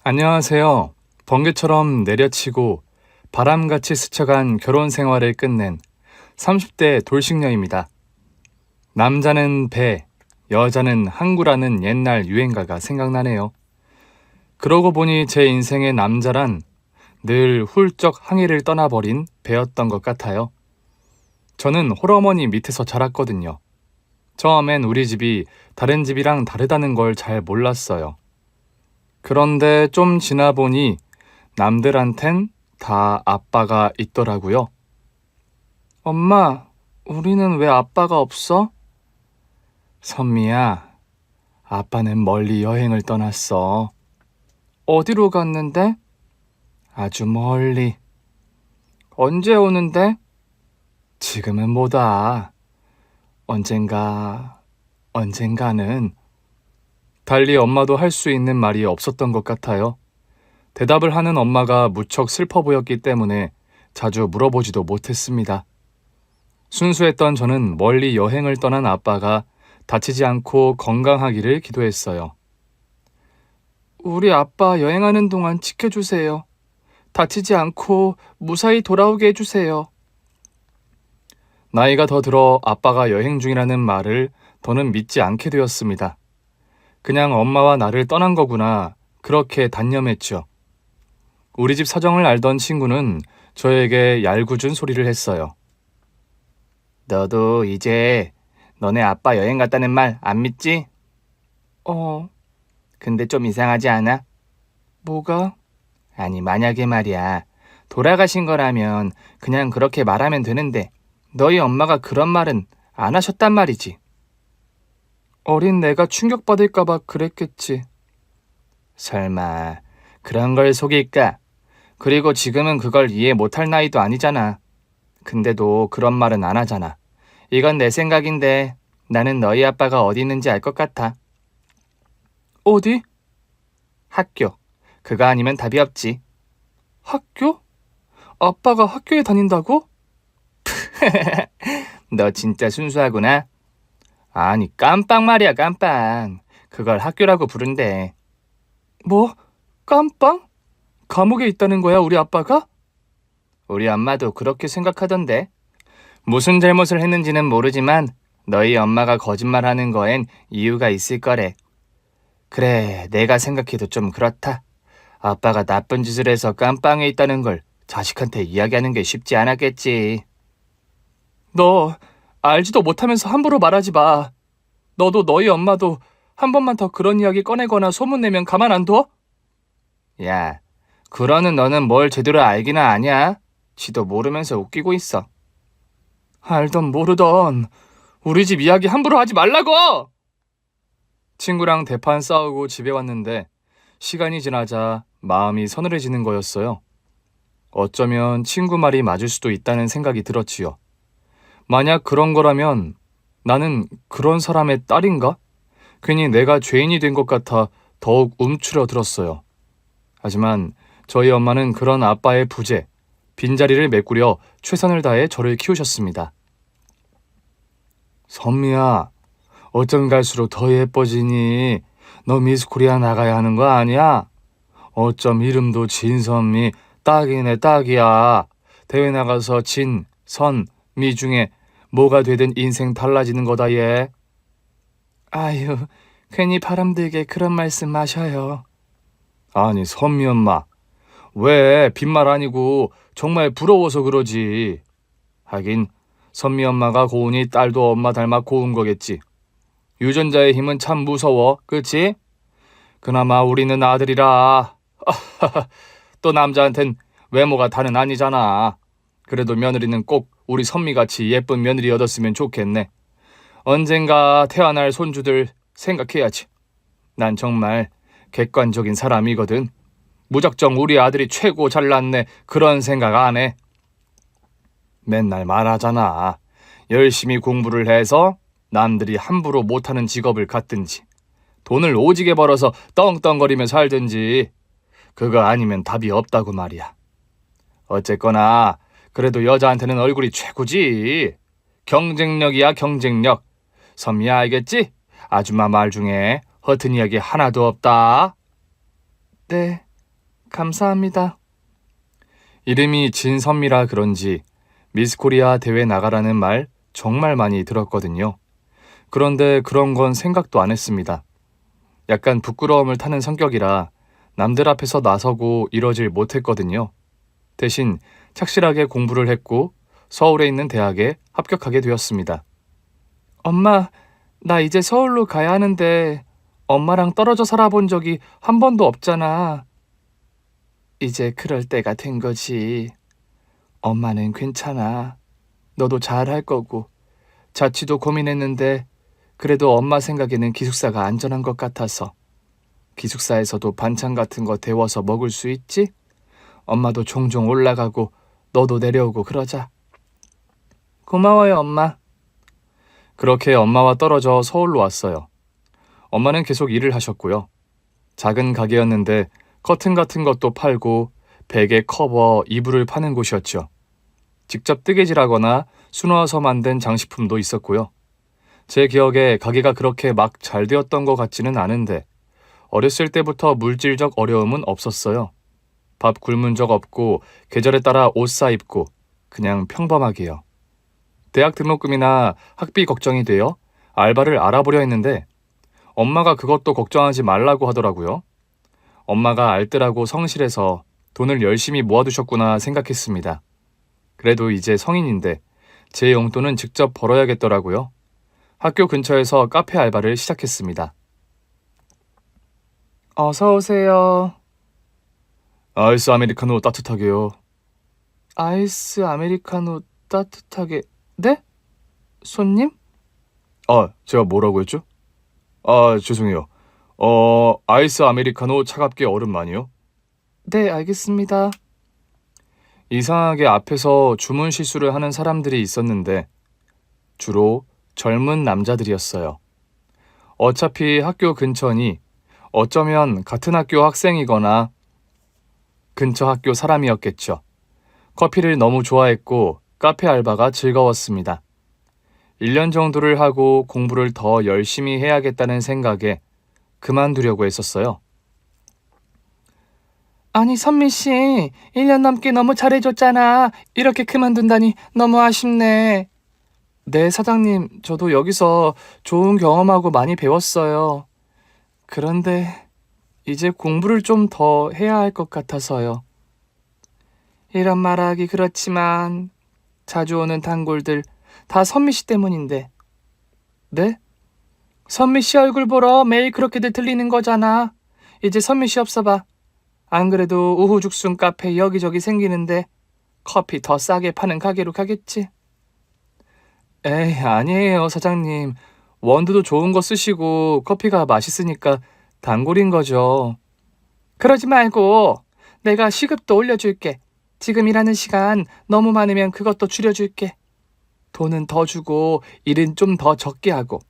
안녕하세요. 번개처럼 내려치고 바람같이 스쳐간 결혼 생활을 끝낸 30대 돌싱녀입니다. 남자는 배, 여자는 항구라는 옛날 유행가가 생각나네요. 그러고 보니 제 인생의 남자란 늘 훌쩍 항해를 떠나버린 배였던 것 같아요. 저는 홀어머니 밑에서 자랐거든요. 처음엔 우리 집이 다른 집이랑 다르다는 걸 잘 몰랐어요. 그런데 좀 지나 보니 남들한텐 다 아빠가 있더라고요. 엄마, 우리는 왜 아빠가 없어? 선미야, 아빠는 멀리 여행을 떠났어. 어디로 갔는데? 아주 멀리. 언제 오는데? 지금은 못 와. 언젠가는. 달리 엄마도 할 수 있는 말이 없었던 것 같아요. 대답을 하는 엄마가 무척 슬퍼 보였기 때문에 자주 물어보지도 못했습니다. 순수했던 저는 멀리 여행을 떠난 아빠가 다치지 않고 건강하기를 기도했어요. 우리 아빠 여행하는 동안 지켜주세요. 다치지 않고 무사히 돌아오게 해주세요. 나이가 더 들어 아빠가 여행 중이라는 말을 더는 믿지 않게 되었습니다. 그냥 엄마와 나를 떠난 거구나, 그렇게 단념했죠. 우리 집 사정을 알던 친구는 저에게 얄궂은 소리를 했어요. 너도 이제 너네 아빠 여행 갔다는 말 안 믿지? 근데 좀 이상하지 않아? 뭐가? 아니, 만약에 말이야, 돌아가신 거라면 그냥 그렇게 말하면 되는데 너희 엄마가 그런 말은 안 하셨단 말이지. 어린 내가 충격받을까봐 그랬겠지. 설마 그런 걸 속일까? 그리고 지금은 그걸 이해 못할 나이도 아니잖아. 근데도 그런 말은 안 하잖아. 이건 내 생각인데 나는 너희 아빠가 어디 있는지 알 것 같아. 어디? 학교. 그거 아니면 답이 없지. 학교? 아빠가 학교에 다닌다고? 너 진짜 순수하구나. 아니, 깜빵 말이야, 깜빵. 그걸 학교라고 부른대. 뭐? 깜빵? 감옥에 있다는 거야, 우리 아빠가? 우리 엄마도 그렇게 생각하던데. 무슨 잘못을 했는지는 모르지만 너희 엄마가 거짓말하는 거엔 이유가 있을 거래. 그래, 내가 생각해도 좀 그렇다. 아빠가 나쁜 짓을 해서 깜빵에 있다는 걸 자식한테 이야기하는 게 쉽지 않았겠지. 너 알지도 못하면서 함부로 말하지 마. 너도 너희 엄마도 한 번만 더 그런 이야기 꺼내거나 소문내면 가만 안 둬? 야, 그러는 너는 뭘 제대로 알기나 아냐? 지도 모르면서 웃기고 있어. 알던 모르던 우리 집 이야기 함부로 하지 말라고! 친구랑 대판 싸우고 집에 왔는데 시간이 지나자 마음이 서늘해지는 거였어요. 어쩌면 친구 말이 맞을 수도 있다는 생각이 들었지요. 만약 그런 거라면 나는 그런 사람의 딸인가? 괜히 내가 죄인이 된 것 같아 더욱 움츠러들었어요. 하지만 저희 엄마는 그런 아빠의 부재, 빈자리를 메꾸려 최선을 다해 저를 키우셨습니다. 선미야, 어쩜 갈수록 더 예뻐지니? 너 미스코리아 나가야 하는 거 아니야? 어쩜 이름도 진선미, 딱이네 딱이야. 대회 나가서 진, 선, 미 중에 뭐가 되든 인생 달라지는 거다 얘. 아유, 괜히 바람들게 그런 말씀 마셔요. 아니, 선미 엄마, 왜 빈말 아니고 정말 부러워서 그러지. 하긴 선미 엄마가 고우니 딸도 엄마 닮아 고운 거겠지. 유전자의 힘은 참 무서워, 그치? 그나마 우리는 아들이라. 또 남자한텐 외모가 다는 아니잖아. 그래도 며느리는 꼭 우리 선미같이 예쁜 며느리 얻었으면 좋겠네. 언젠가 태어날 손주들 생각해야지. 난 정말 객관적인 사람이거든. 무작정 우리 아들이 최고 잘났네 그런 생각 안 해. 맨날 말하잖아. 열심히 공부를 해서 남들이 함부로 못하는 직업을 갖든지 돈을 오지게 벌어서 떵떵거리며 살든지 그거 아니면 답이 없다고 말이야. 어쨌거나 그래도 여자한테는 얼굴이 최고지. 경쟁력이야, 경쟁력. 선미야, 알겠지? 아줌마 말 중에 허튼 이야기 하나도 없다. 네, 감사합니다. 이름이 진선미라 그런지 미스코리아 대회 나가라는 말 정말 많이 들었거든요. 그런데 그런 건 생각도 안 했습니다. 약간 부끄러움을 타는 성격이라 남들 앞에서 나서고 이러질 못했거든요. 대신 착실하게 공부를 했고 서울에 있는 대학에 합격하게 되었습니다. 엄마, 나 이제 서울로 가야 하는데 엄마랑 떨어져 살아본 적이 한 번도 없잖아. 이제 그럴 때가 된 거지. 엄마는 괜찮아. 너도 잘할 거고. 자취도 고민했는데 그래도 엄마 생각에는 기숙사가 안전한 것 같아서. 기숙사에서도 반찬 같은 거 데워서 먹을 수 있지? 엄마도 종종 올라가고 너도 내려오고 그러자. 고마워요, 엄마. 그렇게 엄마와 떨어져 서울로 왔어요. 엄마는 계속 일을 하셨고요. 작은 가게였는데 커튼 같은 것도 팔고 베개, 커버, 이불을 파는 곳이었죠. 직접 뜨개질하거나 수놓아서 만든 장식품도 있었고요. 제 기억에 가게가 그렇게 막 잘 되었던 것 같지는 않은데 어렸을 때부터 물질적 어려움은 없었어요. 밥 굶은 적 없고 계절에 따라 옷 사입고 그냥 평범하게요. 대학 등록금이나 학비 걱정이 되어 알바를 알아보려 했는데 엄마가 그것도 걱정하지 말라고 하더라고요. 엄마가 알뜰하고 성실해서 돈을 열심히 모아두셨구나 생각했습니다. 그래도 이제 성인인데 제 용돈은 직접 벌어야겠더라고요. 학교 근처에서 카페 알바를 시작했습니다. 어서 오세요. 아이스 아메리카노 따뜻하게요. 아이스 아메리카노 따뜻하게. 네? 손님? 제가 뭐라고 했죠? 죄송해요. 아이스 아메리카노 차갑게 얼음만이요? 네, 알겠습니다. 이상하게 앞에서 주문 실수를 하는 사람들이 있었는데 주로 젊은 남자들이었어요. 어차피 학교 근처니 어쩌면 같은 학교 학생이거나 근처 학교 사람이었겠죠. 커피를 너무 좋아했고 카페 알바가 즐거웠습니다. 1년 정도를 하고 공부를 더 열심히 해야겠다는 생각에 그만두려고 했었어요. 아니, 선미 씨, 1년 넘게 너무 잘해줬잖아. 이렇게 그만둔다니 너무 아쉽네. 네, 사장님, 저도 여기서 좋은 경험하고 많이 배웠어요. 그런데 이제 공부를 좀 더 해야 할 것 같아서요. 이런 말하기 그렇지만 자주 오는 단골들 다 선미 씨 때문인데. 네? 선미 씨 얼굴 보러 매일 그렇게들 들리는 거잖아. 이제 선미 씨 없어봐. 안 그래도 우후죽순 카페 여기저기 생기는데 커피 더 싸게 파는 가게로 가겠지. 에이, 아니에요, 사장님. 원두도 좋은 거 쓰시고 커피가 맛있으니까 단골인 거죠. 그러지 말고 내가 시급도 올려줄게. 지금 일하는 시간 너무 많으면 그것도 줄여줄게. 돈은 더 주고 일은 좀 더 적게 하고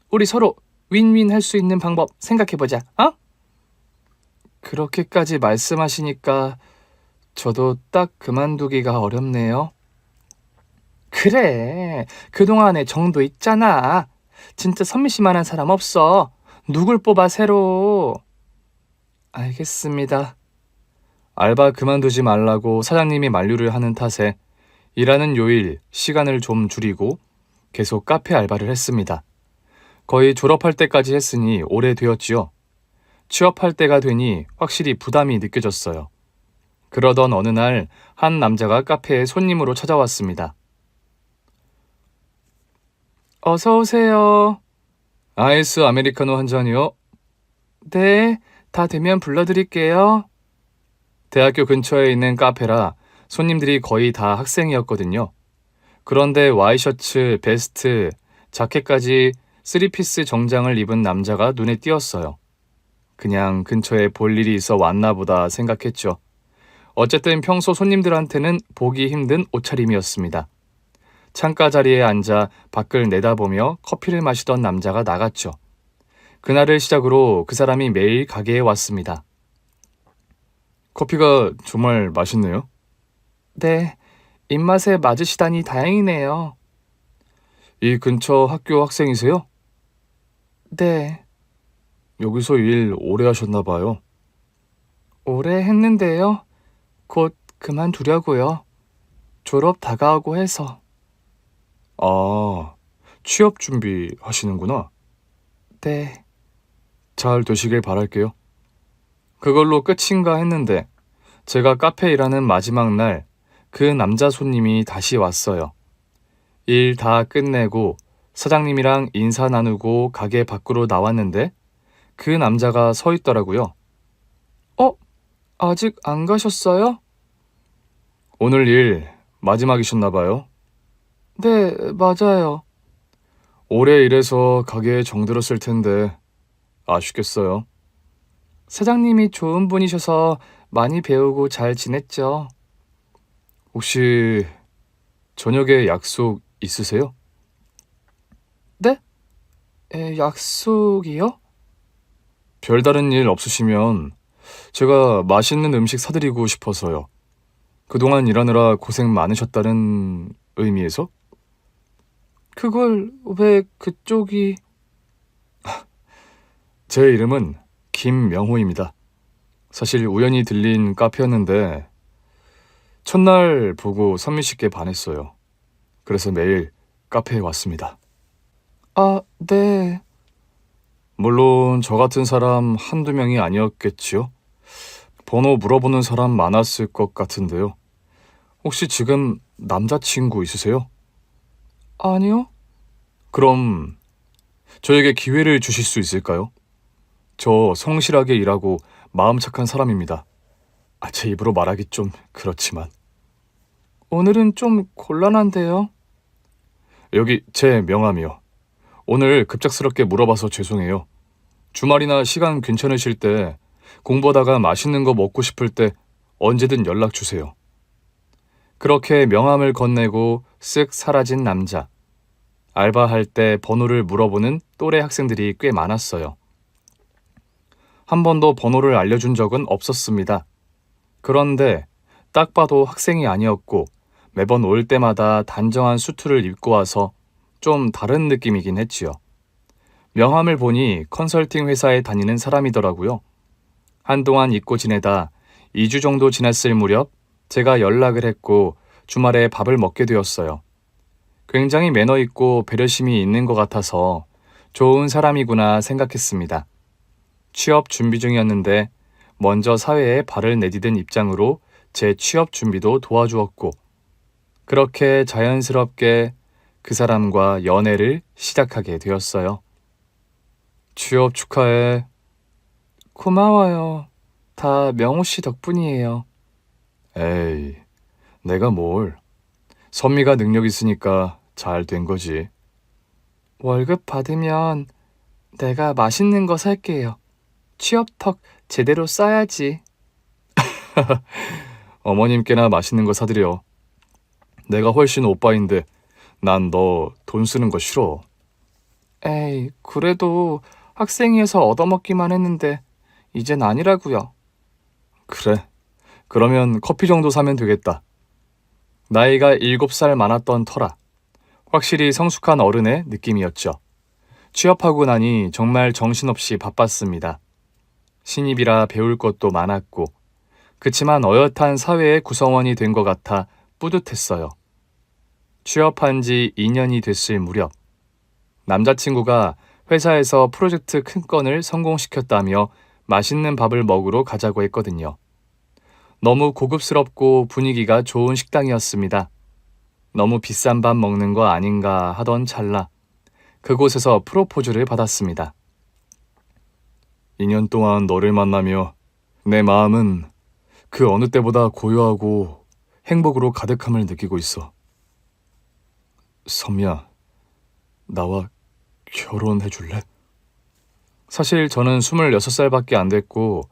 우리 서로 윈윈 할 수 있는 방법 생각해보자. 어? 그렇게까지 말씀하시니까 저도 딱 그만두기가 어렵네요. 그래, 그동안의 정도 있잖아. 진짜 선미 씨만한 사람 없어. 누굴 뽑아 새로. 알겠습니다. 알바 그만두지 말라고 사장님이 만류를 하는 탓에 일하는 요일, 시간을 좀 줄이고 계속 카페 알바를 했습니다. 거의 졸업할 때까지 했으니 오래되었지요. 취업할 때가 되니 확실히 부담이 느껴졌어요. 그러던 어느 날 한 남자가 카페에 손님으로 찾아왔습니다. 어서 오세요. 아이스 아메리카노 한 잔이요. 네, 다 되면 불러드릴게요. 대학교 근처에 있는 카페라 손님들이 거의 다 학생이었거든요. 그런데 와이셔츠, 베스트, 자켓까지 3피스 정장을 입은 남자가 눈에 띄었어요. 그냥 근처에 볼 일이 있어 왔나 보다 생각했죠. 어쨌든 평소 손님들한테는 보기 힘든 옷차림이었습니다. 창가 자리에 앉아 밖을 내다보며 커피를 마시던 남자가 나갔죠. 그날을 시작으로 그 사람이 매일 가게에 왔습니다. 커피가 정말 맛있네요. 네, 입맛에 맞으시다니 다행이네요. 이 근처 학교 학생이세요? 네. 여기서 일 오래 하셨나 봐요. 오래 했는데요. 곧 그만두려고요. 졸업 다가오고 해서. 아, 취업 준비 하시는구나. 네. 잘 되시길 바랄게요. 그걸로 끝인가 했는데 제가 카페 일하는 마지막 날 그 남자 손님이 다시 왔어요. 일 다 끝내고 사장님이랑 인사 나누고 가게 밖으로 나왔는데 그 남자가 서 있더라고요. 어? 아직 안 가셨어요? 오늘 일 마지막이셨나 봐요. 네, 맞아요. 오래 일해서 가게에 정들었을 텐데 아쉽겠어요. 사장님이 좋은 분이셔서 많이 배우고 잘 지냈죠. 혹시 저녁에 약속 있으세요? 네? 약속이요? 별다른 일 없으시면 제가 맛있는 음식 사드리고 싶어서요. 그동안 일하느라 고생 많으셨다는 의미에서? 그걸 왜 그쪽이... 제 이름은 김명호입니다. 사실 우연히 들린 카페였는데 첫날 보고 선미 씨께 반했어요. 그래서 매일 카페에 왔습니다. 아, 네. 물론 저 같은 사람 한두 명이 아니었겠지요. 번호 물어보는 사람 많았을 것 같은데요. 혹시 지금 남자친구 있으세요? 아니요. 그럼 저에게 기회를 주실 수 있을까요? 저 성실하게 일하고 마음 착한 사람입니다. 제 입으로 말하기 좀 그렇지만. 오늘은 좀 곤란한데요. 여기 제 명함이요. 오늘 급작스럽게 물어봐서 죄송해요. 주말이나 시간 괜찮으실 때 공부하다가 맛있는 거 먹고 싶을 때 언제든 연락 주세요. 그렇게 명함을 건네고 쓱 사라진 남자. 알바할 때 번호를 물어보는 또래 학생들이 꽤 많았어요. 한 번도 번호를 알려준 적은 없었습니다. 그런데 딱 봐도 학생이 아니었고 매번 올 때마다 단정한 수트를 입고 와서 좀 다른 느낌이긴 했지요. 명함을 보니 컨설팅 회사에 다니는 사람이더라고요. 한동안 잊고 지내다 2주 정도 지났을 무렵 제가 연락을 했고 주말에 밥을 먹게 되었어요. 굉장히 매너 있고 배려심이 있는 것 같아서 좋은 사람이구나 생각했습니다. 취업 준비 중이었는데 먼저 사회에 발을 내디딘 입장으로 제 취업 준비도 도와주었고 그렇게 자연스럽게 그 사람과 연애를 시작하게 되었어요. 취업 축하해. 고마워요. 다 명호 씨 덕분이에요. 에이, 내가 뭘. 선미가 능력 있으니까 잘 된 거지. 월급 받으면 내가 맛있는 거 살게요. 취업턱 제대로 쌓아야지. 어머님께나 맛있는 거 사드려. 내가 훨씬 오빠인데 난 너 돈 쓰는 거 싫어. 에이, 그래도 학생이어서 얻어먹기만 했는데 이젠 아니라고요. 그래. 그러면 커피 정도 사면 되겠다. 나이가 7살 많았던 터라. 확실히 성숙한 어른의 느낌이었죠. 취업하고 나니 정말 정신없이 바빴습니다. 신입이라 배울 것도 많았고 그치만 어엿한 사회의 구성원이 된 것 같아 뿌듯했어요. 취업한 지 2년이 됐을 무렵 남자친구가 회사에서 프로젝트 큰 건을 성공시켰다며 맛있는 밥을 먹으러 가자고 했거든요. 너무 고급스럽고 분위기가 좋은 식당이었습니다. 너무 비싼 밥 먹는 거 아닌가 하던 찰나 그곳에서 프로포즈를 받았습니다. 2년 동안 너를 만나며 내 마음은 그 어느 때보다 고요하고 행복으로 가득함을 느끼고 있어. 선미야, 나와 결혼해 줄래? 사실 저는 26살밖에 안 됐고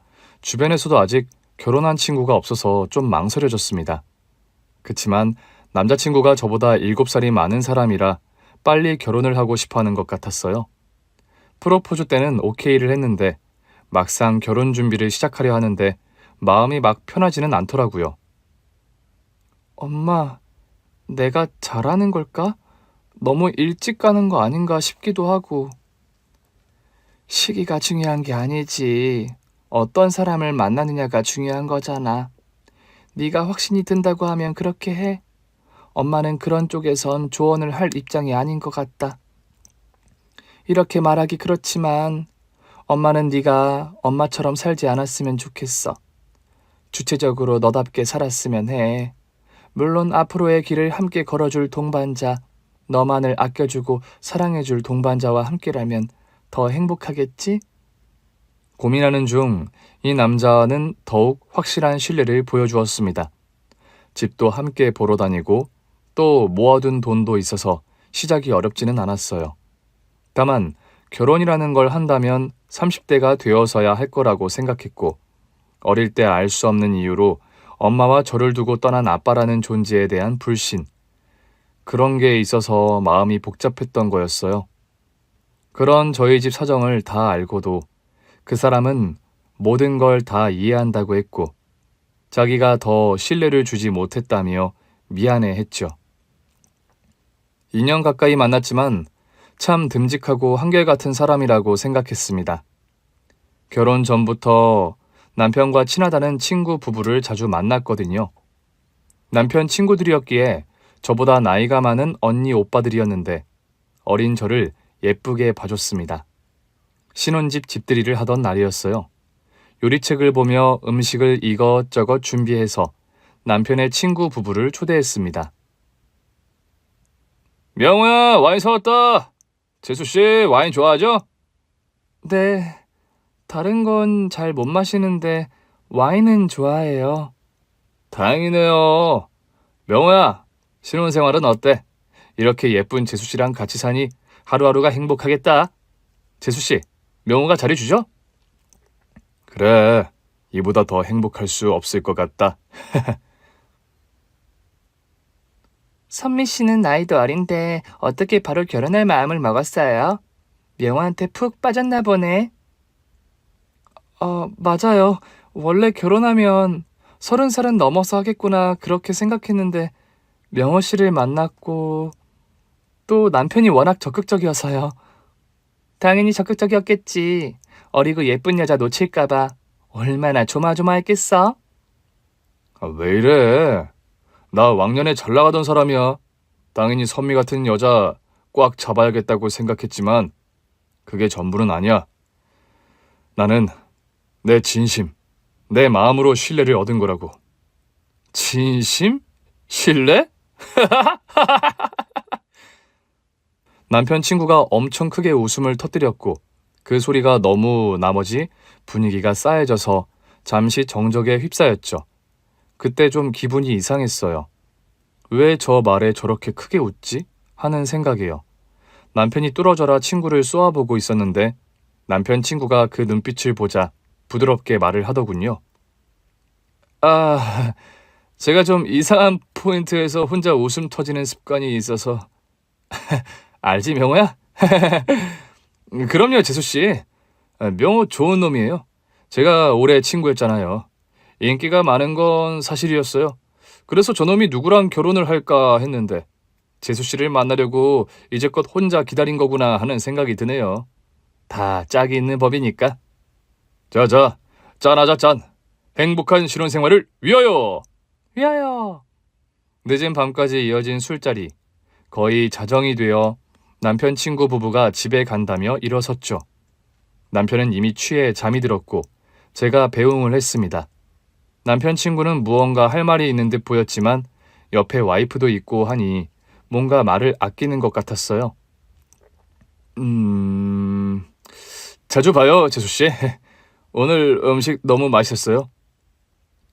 주변에서도 아직 결혼한 친구가 없어서 좀 망설여졌습니다. 그치만 남자친구가 저보다 7살이 많은 사람이라 빨리 결혼을 하고 싶어 하는 것 같았어요. 프로포즈 때는 오케이를 했는데 막상 결혼 준비를 시작하려 하는데 마음이 막 편하지는 않더라고요. 엄마, 내가 잘하는 걸까? 너무 일찍 가는 거 아닌가 싶기도 하고. 시기가 중요한 게 아니지. 어떤 사람을 만나느냐가 중요한 거잖아. 네가 확신이 든다고 하면 그렇게 해. 엄마는 그런 쪽에선 조언을 할 입장이 아닌 것 같다. 이렇게 말하기 그렇지만 엄마는 네가 엄마처럼 살지 않았으면 좋겠어. 주체적으로 너답게 살았으면 해. 물론 앞으로의 길을 함께 걸어줄 동반자, 너만을 아껴주고 사랑해줄 동반자와 함께라면 더 행복하겠지? 고민하는 중 이 남자는 더욱 확실한 신뢰를 보여주었습니다. 집도 함께 보러 다니고 또 모아둔 돈도 있어서 시작이 어렵지는 않았어요. 다만 결혼이라는 걸 한다면 30대가 되어서야 할 거라고 생각했고 어릴 때 알 수 없는 이유로 엄마와 저를 두고 떠난 아빠라는 존재에 대한 불신, 그런 게 있어서 마음이 복잡했던 거였어요. 그런 저희 집 사정을 다 알고도 그 사람은 모든 걸 다 이해한다고 했고 자기가 더 신뢰를 주지 못했다며 미안해했죠. 2년 가까이 만났지만 참 듬직하고 한결같은 사람이라고 생각했습니다. 결혼 전부터 남편과 친하다는 친구 부부를 자주 만났거든요. 남편 친구들이었기에 저보다 나이가 많은 언니 오빠들이었는데 어린 저를 예쁘게 봐줬습니다. 신혼집 집들이를 하던 날이었어요. 요리책을 보며 음식을 이것저것 준비해서 남편의 친구 부부를 초대했습니다. 명우야, 와인 사왔다. 재수씨, 와인 좋아하죠? 네, 다른 건 잘 못 마시는데 와인은 좋아해요. 다행이네요. 명우야, 신혼생활은 어때? 이렇게 예쁜 재수씨랑 같이 사니 하루하루가 행복하겠다. 재수씨, 명우가 잘해주죠? 그래, 이보다 더 행복할 수 없을 것 같다. 선미 씨는 나이도 어린데 어떻게 바로 결혼할 마음을 먹었어요? 명호한테 푹 빠졌나 보네. 맞아요. 원래 결혼하면 30살은 넘어서 하겠구나 그렇게 생각했는데 명호 씨를 만났고 또 남편이 워낙 적극적이어서요. 당연히 적극적이었겠지. 어리고 예쁜 여자 놓칠까봐 얼마나 조마조마했겠어? 왜 이래? 나 왕년에 잘 나가던 사람이야. 당연히 선미 같은 여자 꽉 잡아야겠다고 생각했지만 그게 전부는 아니야. 나는 내 진심, 내 마음으로 신뢰를 얻은 거라고. 진심? 신뢰? 남편 친구가 엄청 크게 웃음을 터뜨렸고 그 소리가 너무 나머지 분위기가 싸해져서 잠시 정적에 휩싸였죠. 그때 좀 기분이 이상했어요. 왜 저 말에 저렇게 크게 웃지? 하는 생각이에요. 남편이 뚫어져라 친구를 쏘아보고 있었는데 남편 친구가 그 눈빛을 보자 부드럽게 말을 하더군요. 제가 좀 이상한 포인트에서 혼자 웃음 터지는 습관이 있어서. 알지, 명호야? 그럼요, 재수씨. 명호 좋은 놈이에요. 제가 오래 친구였잖아요. 인기가 많은 건 사실이었어요. 그래서 저놈이 누구랑 결혼을 할까 했는데 재수씨를 만나려고 이제껏 혼자 기다린 거구나 하는 생각이 드네요. 다 짝이 있는 법이니까. 자자, 짠하자 짠. 행복한 신혼생활을 위하여! 위하여! 늦은 밤까지 이어진 술자리. 거의 자정이 되어 남편 친구 부부가 집에 간다며 일어섰죠. 남편은 이미 취해 잠이 들었고 제가 배웅을 했습니다. 남편 친구는 무언가 할 말이 있는 듯 보였지만 옆에 와이프도 있고 하니 뭔가 말을 아끼는 것 같았어요. 자주 봐요, 재수씨. 오늘 음식 너무 맛있었어요.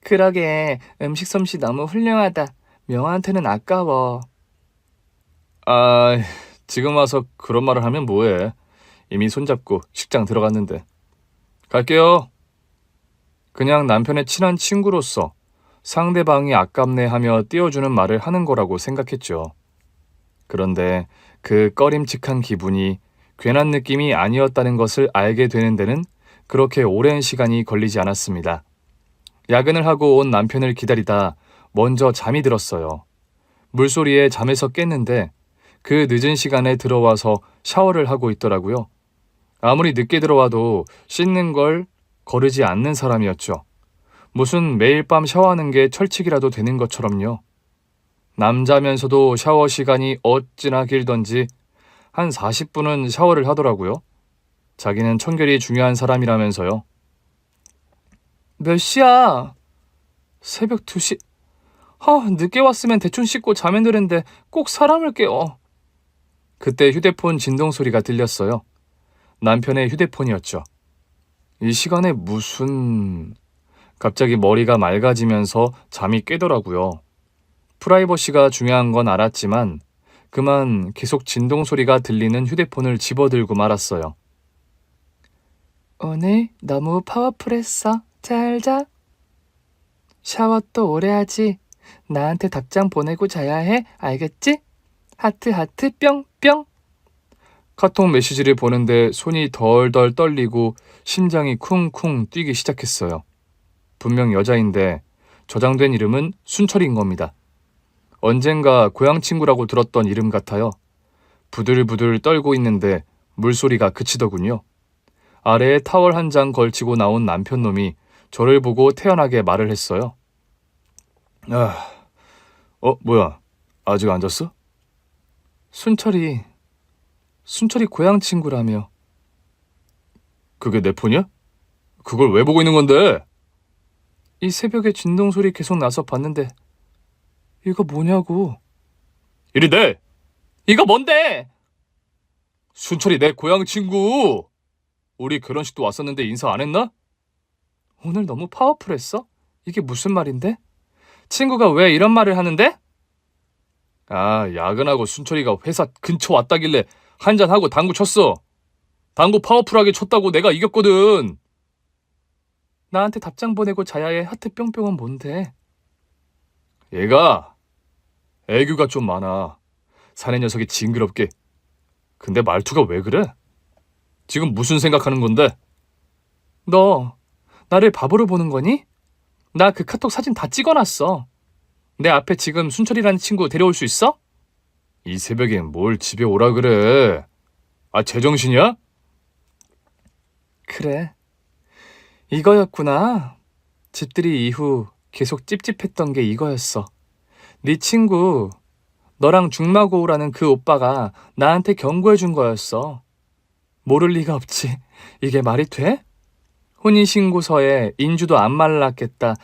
그러게, 음식 솜씨 너무 훌륭하다. 명호한테는 아까워. 지금 와서 그런 말을 하면 뭐해. 이미 손잡고 식장 들어갔는데. 갈게요. 그냥 남편의 친한 친구로서 상대방이 아깝네 하며 띄워주는 말을 하는 거라고 생각했죠. 그런데 그 꺼림칙한 기분이 괜한 느낌이 아니었다는 것을 알게 되는 데는 그렇게 오랜 시간이 걸리지 않았습니다. 야근을 하고 온 남편을 기다리다 먼저 잠이 들었어요. 물소리에 잠에서 깼는데 그 늦은 시간에 들어와서 샤워를 하고 있더라고요. 아무리 늦게 들어와도 씻는 걸 거르지 않는 사람이었죠. 무슨 매일 밤 샤워하는 게 철칙이라도 되는 것처럼요. 남자면서도 샤워 시간이 어찌나 길던지 한 40분은 샤워를 하더라고요. 자기는 청결이 중요한 사람이라면서요. 몇 시야? 새벽 2시. 늦게 왔으면 대충 씻고 자면 되는데 꼭 사람을 깨워. 그때 휴대폰 진동 소리가 들렸어요. 남편의 휴대폰이었죠. 이 시간에 무슨... 갑자기 머리가 맑아지면서 잠이 깨더라고요. 프라이버시가 중요한 건 알았지만 그만 계속 진동 소리가 들리는 휴대폰을 집어들고 말았어요. 오늘 너무 파워풀했어. 잘 자. 샤워 또 오래 하지. 나한테 답장 보내고 자야 해. 알겠지? 하트 하트 뿅뿅. 카톡 메시지를 보는데 손이 덜덜 떨리고 심장이 쿵쿵 뛰기 시작했어요. 분명 여자인데 저장된 이름은 순철인 겁니다. 언젠가 고향 친구라고 들었던 이름 같아요. 부들부들 떨고 있는데 물소리가 그치더군요. 아래에 타월 한 장 걸치고 나온 남편놈이 저를 보고 태연하게 말을 했어요. 뭐야? 아직 안 잤어? 순철이 고향 친구라며. 그게 내 폰이야? 그걸 왜 보고 있는 건데? 이 새벽에 진동 소리 계속 나서 봤는데 이거 뭐냐고. 이리 내! 이거 뭔데? 순철이 내 고향 친구! 우리 결혼식도 왔었는데 인사 안 했나? 오늘 너무 파워풀했어? 이게 무슨 말인데? 친구가 왜 이런 말을 하는데? 야근하고 순철이가 회사 근처 왔다길래 한잔하고 당구 쳤어. 당구 파워풀하게 쳤다고 내가 이겼거든. 나한테 답장 보내고 자야의 하트 뿅뿅은 뭔데? 얘가 애교가 좀 많아. 사내 녀석이 징그럽게. 근데 말투가 왜 그래? 지금 무슨 생각하는 건데? 너 나를 바보로 보는 거니? 나 그 카톡 사진 다 찍어놨어. 내 앞에 지금 순철이라는 친구 데려올 수 있어? 이 새벽에 뭘 집에 오라 그래? 제정신이야? 그래. 이거였구나. 집들이 이후 계속 찝찝했던 게 이거였어. 네 친구, 너랑 중마고우라는 그 오빠가 나한테 경고해 준 거였어. 모를 리가 없지. 이게 말이 돼? 혼인신고서에 인주도 안 말랐겠다.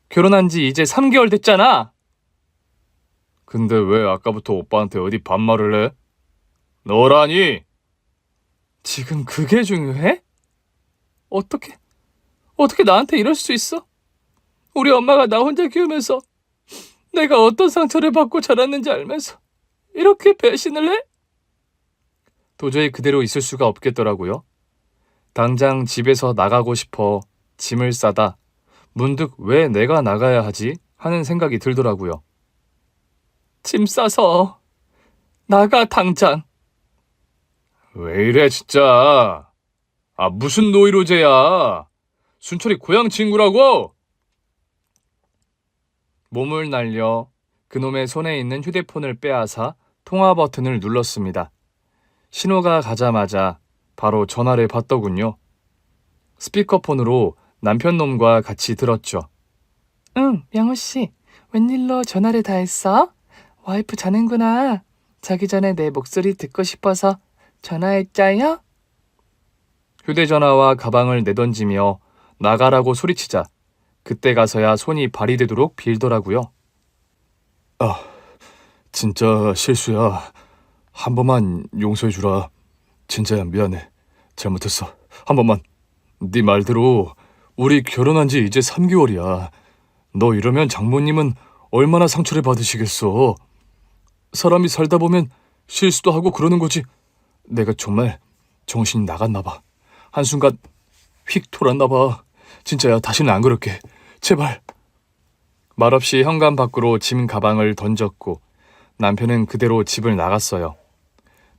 결혼한 지 이제 3개월 됐잖아. 근데 왜 아까부터 오빠한테 어디 반말을 해? 너라니? 지금 그게 중요해? 어떻게 나한테 이럴 수 있어? 우리 엄마가 나 혼자 키우면서 내가 어떤 상처를 받고 자랐는지 알면서 이렇게 배신을 해? 도저히 그대로 있을 수가 없겠더라고요. 당장 집에서 나가고 싶어 짐을 싸다 문득 왜 내가 나가야 하지 하는 생각이 들더라고요. 짐 싸서 나가 당장. 왜 이래 진짜. 무슨 노이로제야. 순철이 고향 친구라고. 몸을 날려 그놈의 손에 있는 휴대폰을 빼앗아 통화 버튼을 눌렀습니다. 신호가 가자마자 바로 전화를 받더군요. 스피커폰으로 남편놈과 같이 들었죠. 응, 명호씨. 웬일로 전화를 다 했어? 와이프 자는구나. 자기 전에 내 목소리 듣고 싶어서 전화했자요? 휴대전화와 가방을 내던지며 나가라고 소리치자 그때 가서야 손이 발이 되도록 빌더라고요. 진짜 실수야. 한 번만 용서해주라. 진짜야, 미안해. 잘못했어. 한 번만. 네 말대로 우리 결혼한 지 이제 3개월이야. 너 이러면 장모님은 얼마나 상처를 받으시겠어. 사람이 살다 보면 실수도 하고 그러는 거지. 내가 정말 정신이 나갔나 봐. 한순간 휙 돌았나 봐. 진짜야, 다시는 안 그럴게. 제발. 말없이 현관 밖으로 짐 가방을 던졌고 남편은 그대로 집을 나갔어요.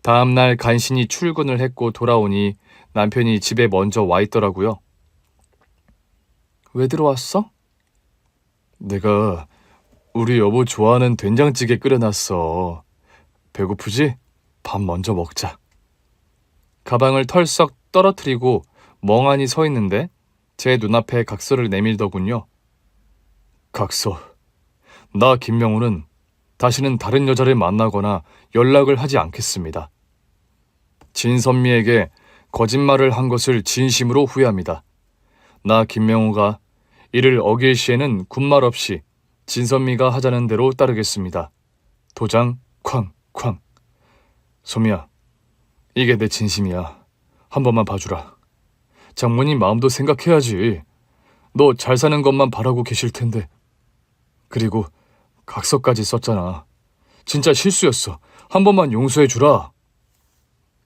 다음날 간신히 출근을 했고 돌아오니 남편이 집에 먼저 와 있더라고요. 왜 들어왔어? 내가 우리 여보 좋아하는 된장찌개 끓여놨어. 배고프지? 밥 먼저 먹자. 가방을 털썩 떨어뜨리고 멍하니 서 있는데 제 눈앞에 각서를 내밀더군요. 각서. 나 김명호는 다시는 다른 여자를 만나거나 연락을 하지 않겠습니다. 진선미에게 거짓말을 한 것을 진심으로 후회합니다. 나 김명호가 이를 어길 시에는 군말 없이 진선미가 하자는 대로 따르겠습니다. 도장 쾅쾅. 소미야, 이게 내 진심이야. 한 번만 봐주라. 장모님 마음도 생각해야지. 너 잘 사는 것만 바라고 계실 텐데. 그리고 각서까지 썼잖아. 진짜 실수였어. 한 번만 용서해주라.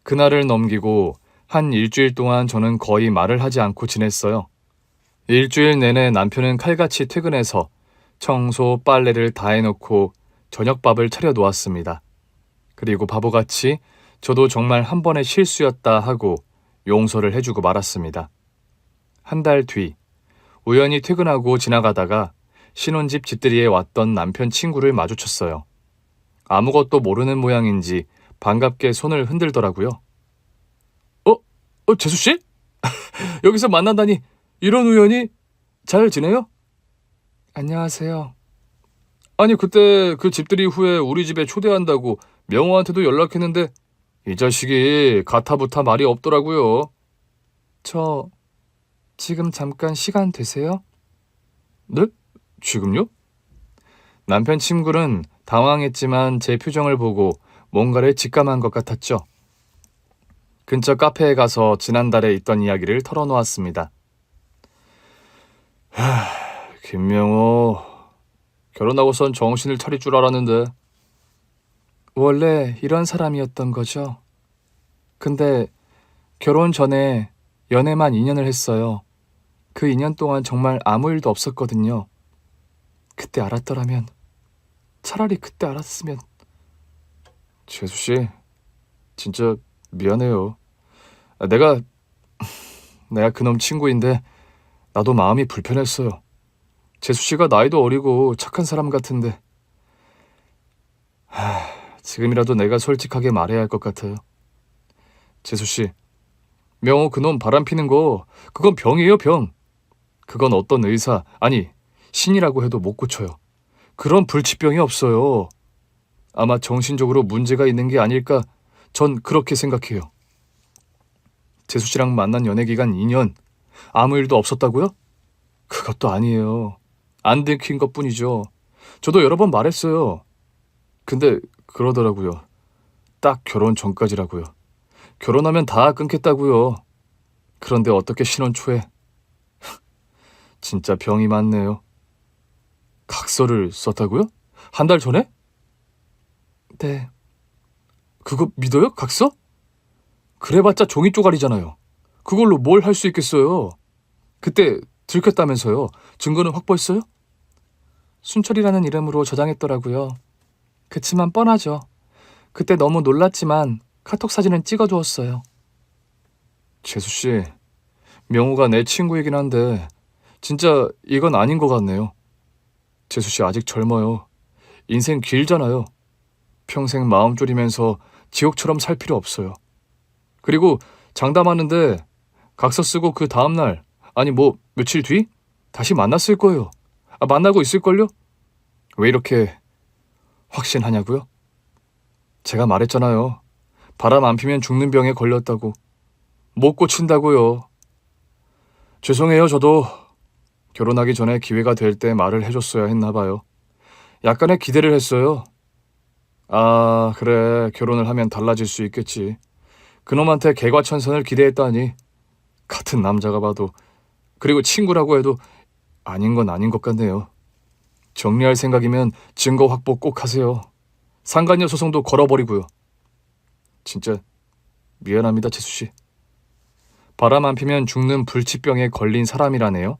그날을 넘기고 한 일주일 동안 저는 거의 말을 하지 않고 지냈어요. 일주일 내내 남편은 칼같이 퇴근해서 청소, 빨래를 다 해놓고 저녁밥을 차려 놓았습니다. 그리고 바보같이 저도 정말 한 번의 실수였다 하고 용서를 해주고 말았습니다. 한 달 뒤, 우연히 퇴근하고 지나가다가 신혼집 집들이에 왔던 남편 친구를 마주쳤어요. 아무것도 모르는 모양인지 반갑게 손을 흔들더라고요. 재수씨? 여기서 만난다니 이런 우연이. 잘 지내요? 안녕하세요. 아니 그때 그 집들이 후에 우리 집에 초대한다고 명호한테도 연락했는데 이 자식이 가타부타 말이 없더라고요. 저 지금 잠깐 시간 되세요? 네? 지금요? 남편 친구는 당황했지만 제 표정을 보고 뭔가를 직감한 것 같았죠. 근처 카페에 가서 지난달에 있던 이야기를 털어놓았습니다. 김명호, 결혼하고선 정신을 차릴 줄 알았는데. 원래 이런 사람이었던 거죠. 근데 결혼 전에 연애만 2년을 했어요. 그 2년 동안 정말 아무 일도 없었거든요. 그때 알았더라면, 차라리 그때 알았으면. 재수씨, 진짜 미안해요. 내가 그놈 친구인데 나도 마음이 불편했어요. 재수씨가 나이도 어리고 착한 사람 같은데. 지금이라도 내가 솔직하게 말해야 할 것 같아요. 재수씨, 명호 그놈 바람피는 거 그건 병이에요, 병. 그건 어떤 의사, 아니 신이라고 해도 못 고쳐요. 그런 불치병이 없어요. 아마 정신적으로 문제가 있는 게 아닐까, 전 그렇게 생각해요. 재수씨랑 만난 연애기간 2년 아무 일도 없었다고요? 그것도 아니에요. 안 들킨 것뿐이죠. 저도 여러 번 말했어요. 근데 그러더라고요. 딱 결혼 전까지라고요. 결혼하면 다 끊겠다고요. 그런데 어떻게 신혼 초에. 진짜 병이 많네요. 각서를 썼다고요? 한 달 전에? 네. 그거 믿어요? 각서? 그래봤자 종이 쪼가리잖아요. 그걸로 뭘 할 수 있겠어요. 그때 들켰다면서요. 증거는 확보했어요? 순철이라는 이름으로 저장했더라고요. 그치만 뻔하죠. 그때 너무 놀랐지만 카톡 사진은 찍어두었어요. 재수씨, 명호가 내 친구이긴 한데 진짜 이건 아닌 것 같네요. 재수씨 아직 젊어요. 인생 길잖아요. 평생 마음 졸이면서 지옥처럼 살 필요 없어요. 그리고 장담하는데 각서 쓰고 그 다음날, 아니 뭐 며칠 뒤? 다시 만났을 거예요. 만나고 있을걸요? 왜 이렇게 확신하냐고요? 제가 말했잖아요. 바람 안 피면 죽는 병에 걸렸다고. 못 고친다고요. 죄송해요. 저도 결혼하기 전에 기회가 될 때 말을 해줬어야 했나 봐요. 약간의 기대를 했어요. 아, 그래. 결혼을 하면 달라질 수 있겠지. 그놈한테 개과천선을 기대했다니. 같은 남자가 봐도, 그리고 친구라고 해도 아닌 건 아닌 것 같네요. 정리할 생각이면 증거 확보 꼭 하세요. 상간녀 소송도 걸어버리고요. 진짜 미안합니다, 재수씨. 바람 안 피면 죽는 불치병에 걸린 사람이라네요.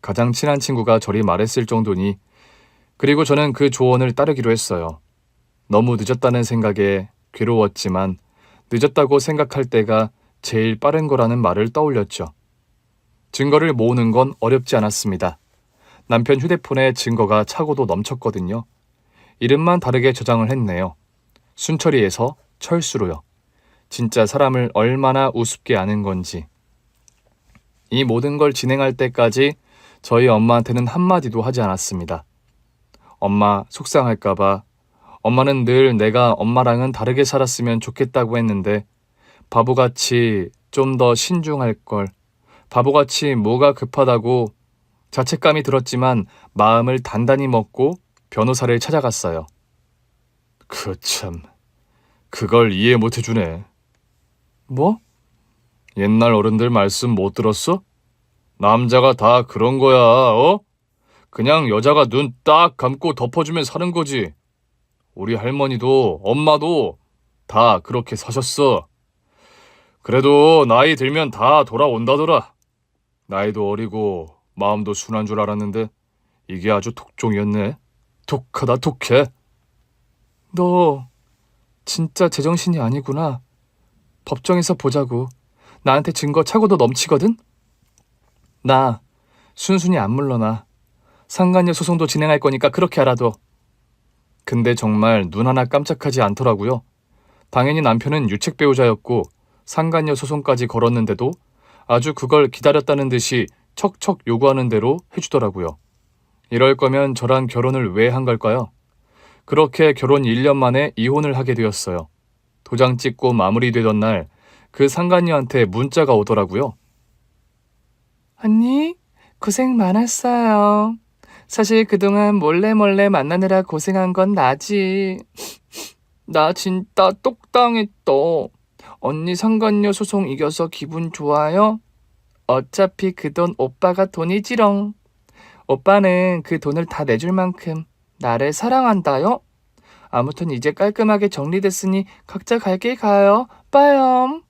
가장 친한 친구가 저리 말했을 정도니. 그리고 저는 그 조언을 따르기로 했어요. 너무 늦었다는 생각에 괴로웠지만 늦었다고 생각할 때가 제일 빠른 거라는 말을 떠올렸죠. 증거를 모으는 건 어렵지 않았습니다. 남편 휴대폰에 증거가 차고도 넘쳤거든요. 이름만 다르게 저장을 했네요. 순철이에서 철수로요. 진짜 사람을 얼마나 우습게 아는 건지. 이 모든 걸 진행할 때까지 저희 엄마한테는 한마디도 하지 않았습니다. 엄마 속상할까봐. 엄마는 늘 내가 엄마랑은 다르게 살았으면 좋겠다고 했는데 바보같이 좀 더 신중할 걸. 바보같이 뭐가 급하다고 자책감이 들었지만 마음을 단단히 먹고 변호사를 찾아갔어요. 참, 그걸 이해 못 해주네. 뭐? 옛날 어른들 말씀 못 들었어? 남자가 다 그런 거야, 어? 그냥 여자가 눈 딱 감고 덮어주면 사는 거지. 우리 할머니도 엄마도 다 그렇게 사셨어. 그래도 나이 들면 다 돌아온다더라. 나이도 어리고 마음도 순한 줄 알았는데 이게 아주 독종이었네. 독하다 독해. 너 진짜 제정신이 아니구나. 법정에서 보자고. 나한테 증거 차고도 넘치거든? 나 순순히 안 물러나. 상간녀 소송도 진행할 거니까 그렇게 알아둬. 근데 정말 눈 하나 깜짝하지 않더라고요. 당연히 남편은 유책 배우자였고 상간녀 소송까지 걸었는데도 아주 그걸 기다렸다는 듯이 척척 요구하는 대로 해주더라고요. 이럴 거면 저랑 결혼을 왜 한 걸까요? 그렇게 결혼 1년 만에 이혼을 하게 되었어요. 도장 찍고 마무리되던 날 그 상간녀한테 문자가 오더라고요. 언니, 고생 많았어요. 사실 그동안 몰래 만나느라 고생한 건 나지. 나 진짜 똑당했다. 언니 상간녀 소송 이겨서 기분 좋아요? 어차피 그 돈 오빠가 돈이지롱. 오빠는 그 돈을 다 내줄 만큼 나를 사랑한다요? 아무튼 이제 깔끔하게 정리됐으니 각자 갈 길 가요. 빠염.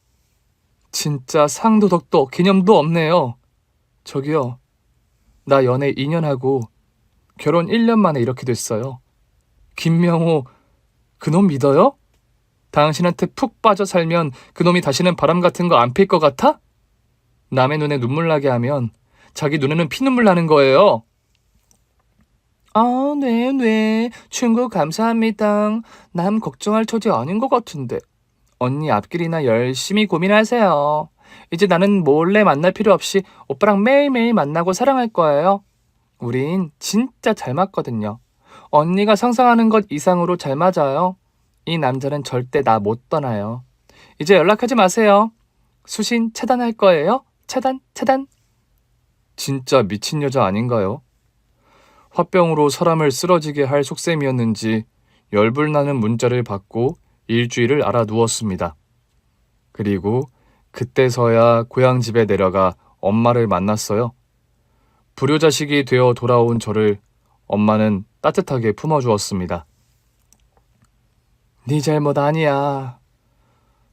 진짜 상도덕도 개념도 없네요. 저기요. 나 연애 2년 하고 결혼 1년 만에 이렇게 됐어요. 김명호 그놈 믿어요? 당신한테 푹 빠져 살면 그놈이 다시는 바람 같은 거 안 필 것 같아? 남의 눈에 눈물 나게 하면 자기 눈에는 피눈물 나는 거예요. 아, 네. 충고 감사합니다. 남 걱정할 처지 아닌 것 같은데. 언니 앞길이나 열심히 고민하세요. 이제 나는 몰래 만날 필요 없이 오빠랑 매일매일 만나고 사랑할 거예요. 우린 진짜 잘 맞거든요. 언니가 상상하는 것 이상으로 잘 맞아요. 이 남자는 절대 나 못 떠나요. 이제 연락하지 마세요. 수신 차단할 거예요. 차단. 진짜 미친 여자 아닌가요? 화병으로 사람을 쓰러지게 할 속셈이었는지 열불나는 문자를 받고 일주일을 알아누웠습니다. 그리고 그때서야 고향집에 내려가 엄마를 만났어요. 불효자식이 되어 돌아온 저를 엄마는 따뜻하게 품어주었습니다. 네 잘못 아니야.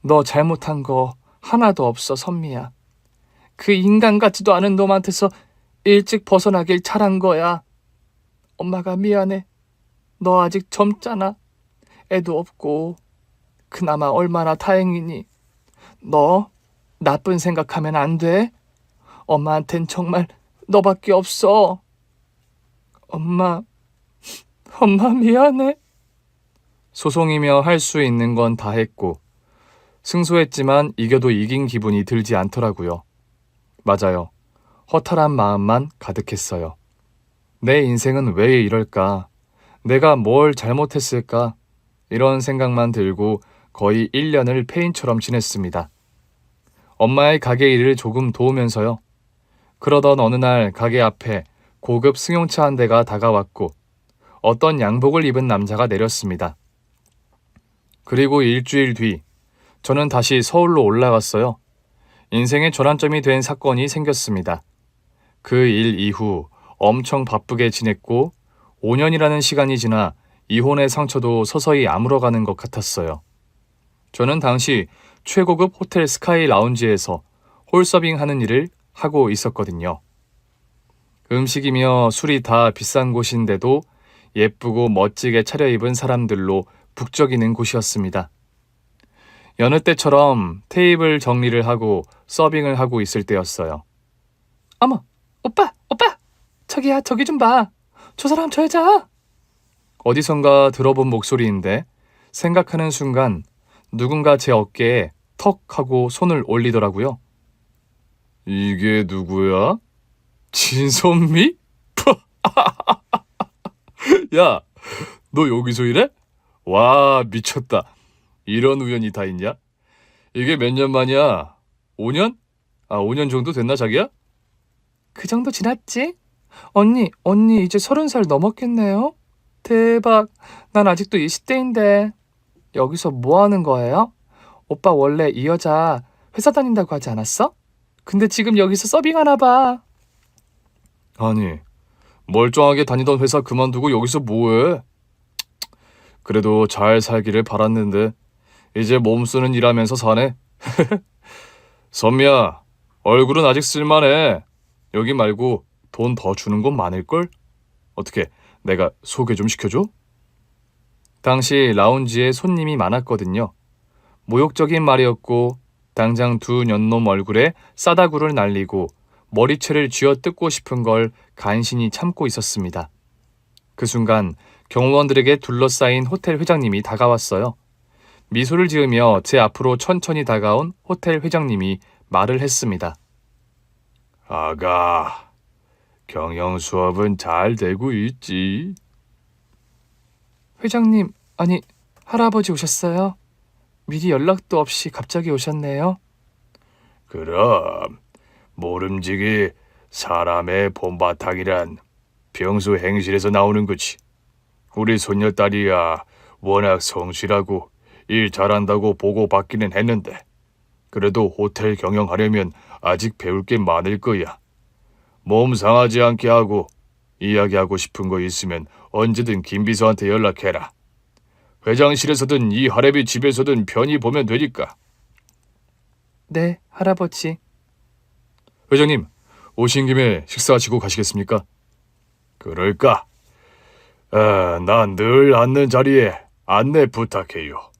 너 잘못한 거 하나도 없어, 선미야. 그 인간 같지도 않은 놈한테서 일찍 벗어나길 잘한 거야. 엄마가 미안해. 너 아직 젊잖아. 애도 없고. 그나마 얼마나 다행이니. 너 나쁜 생각하면 안 돼. 엄마한텐 정말 너밖에 없어. 엄마 미안해. 소송이며 할 수 있는 건 다 했고 승소했지만 이겨도 이긴 기분이 들지 않더라고요. 맞아요. 허탈한 마음만 가득했어요. 내 인생은 왜 이럴까? 내가 뭘 잘못했을까? 이런 생각만 들고 거의 1년을 폐인처럼 지냈습니다. 엄마의 가게 일을 조금 도우면서요. 그러던 어느 날 가게 앞에 고급 승용차 한 대가 다가왔고 어떤 양복을 입은 남자가 내렸습니다. 그리고 일주일 뒤 저는 다시 서울로 올라갔어요. 인생의 전환점이 된 사건이 생겼습니다. 그 일 이후 엄청 바쁘게 지냈고 5년이라는 시간이 지나 이혼의 상처도 서서히 아물어가는 것 같았어요. 저는 당시 최고급 호텔 스카이 라운지에서 홀서빙 하는 일을 하고 있었거든요. 음식이며 술이 다 비싼 곳인데도 예쁘고 멋지게 차려입은 사람들로 북적이는 곳이었습니다. 여느 때처럼 테이블 정리를 하고 서빙을 하고 있을 때였어요. 어머, 오빠! 저기야, 저기 좀 봐. 저 사람 저 여자! 어디선가 들어본 목소리인데 생각하는 순간 누군가 제 어깨에 턱 하고 손을 올리더라고요. 이게 누구야? 진선미? 야, 너 여기서 일해? 와, 미쳤다. 이런 우연이 다 있냐? 이게 몇 년 만이야? 5년? 5년 정도 됐나, 자기야? 그 정도 지났지? 언니 이제 30살 넘었겠네요? 대박. 난 아직도 20대인데. 여기서 뭐 하는 거예요? 오빠 원래 이 여자 회사 다닌다고 하지 않았어? 근데 지금 여기서 서빙하나 봐. 아니, 멀쩡하게 다니던 회사 그만두고 여기서 뭐해? 그래도 잘 살기를 바랐는데 이제 몸 쓰는 일하면서 사네. 선미야, 얼굴은 아직 쓸만해. 여기 말고 돈 더 주는 곳 많을걸? 어떻게 내가 소개 좀 시켜줘? 당시 라운지에 손님이 많았거든요. 모욕적인 말이었고 당장 두 년놈 얼굴에 싸다구를 날리고 머리채를 쥐어뜯고 싶은 걸 간신히 참고 있었습니다. 그 순간 경호원들에게 둘러싸인 호텔 회장님이 다가왔어요. 미소를 지으며 제 앞으로 천천히 다가온 호텔 회장님이 말을 했습니다. 아가, 경영 수업은 잘 되고 있지? 회장님, 아니, 할아버지 오셨어요? 미리 연락도 없이 갑자기 오셨네요. 그럼 모름지기 사람의 본바탕이란 평소 행실에서 나오는 거지. 우리 손녀딸이야 워낙 성실하고 일 잘한다고 보고받기는 했는데 그래도 호텔 경영하려면 아직 배울 게 많을 거야. 몸 상하지 않게 하고 이야기하고 싶은 거 있으면 언제든 김 비서한테 연락해라. 회장실에서든 이 할애비 집에서든 편히 보면 되니까. 네, 할아버지. 회장님, 오신 김에 식사하시고 가시겠습니까? 그럴까? 난 늘 앉는 자리에 안내 부탁해요.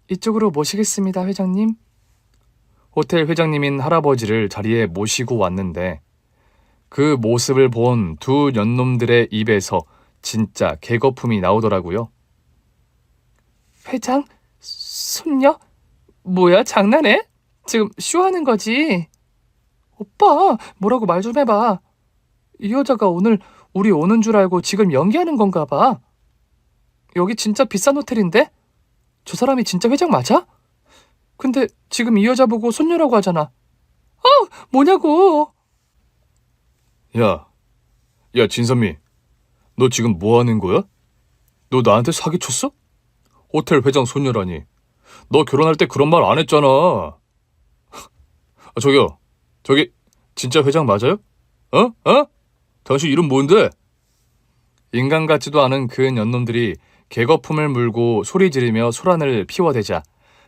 이쪽으로 모시겠습니다, 회장님. 호텔 회장님인 할아버지를 자리에 모시고 왔는데 그 모습을 본 두 년놈들의 입에서 진짜 개거품이 나오더라고요. 회장? 손녀? 뭐야, 장난해? 지금 쇼하는 거지? 오빠, 뭐라고 말 좀 해봐. 이 여자가 오늘 우리 오는 줄 알고 지금 연기하는 건가 봐. 여기 진짜 비싼 호텔인데? 저 사람이 진짜 회장 맞아? 근데 지금 이 여자 보고 손녀라고 하잖아. 뭐냐고. 야, 진선미, 너 지금 뭐 하는 거야? 너 나한테 사기쳤어? 호텔 회장 손녀라니. 너 결혼할 때 그런 말 안 했잖아. 저기요, 저기 진짜 회장 맞아요? 당신 이름 뭔데? 인간 같지도 않은 그 년놈들이 개거품을 물고 소리 지르며 소란을 피워대자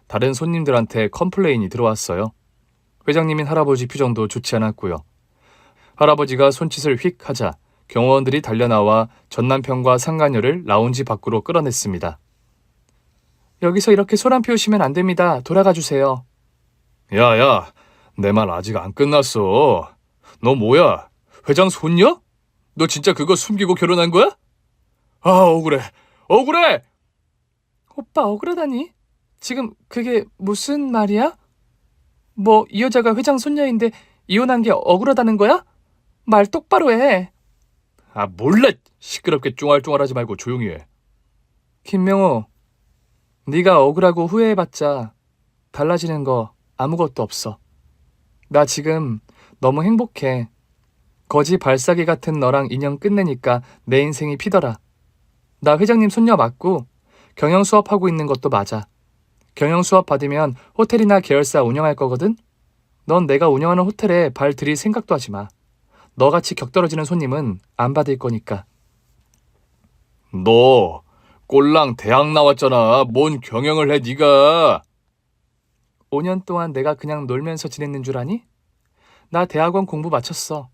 다른 손님들한테 컴플레인이 들어왔어요. 회장님인 할아버지 표정도 좋지 않았고요. 할아버지가 손짓을 휙 하자 경호원들이 달려나와 전남편과 상간녀를 라운지 밖으로 끌어냈습니다. 여기서 이렇게 소란 피우시면 안 됩니다. 돌아가 주세요. 야, 내 말 아직 안 끝났어. 너 뭐야? 회장 손녀? 너 진짜 그거 숨기고 결혼한 거야? 억울해. 오빠 억울하다니? 지금 그게 무슨 말이야? 뭐 이 여자가 회장 손녀인데 이혼한 게 억울하다는 거야? 말 똑바로 해. 몰라. 시끄럽게 쫑알쫑알하지 말고 조용히 해. 김명호, 네가 억울하고 후회해봤자 달라지는 거 아무것도 없어. 나 지금 너무 행복해. 거지 발사기 같은 너랑 인연 끝내니까 내 인생이 피더라. 나 회장님 손녀 맞고 경영 수업하고 있는 것도 맞아. 경영 수업 받으면 호텔이나 계열사 운영할 거거든? 넌 내가 운영하는 호텔에 발 들일 생각도 하지 마. 너같이 격떨어지는 손님은 안 받을 거니까. 너 꼴랑 대학 나왔잖아. 뭔 경영을 해 네가. 5년 동안 내가 그냥 놀면서 지냈는 줄 아니? 나 대학원 공부 마쳤어.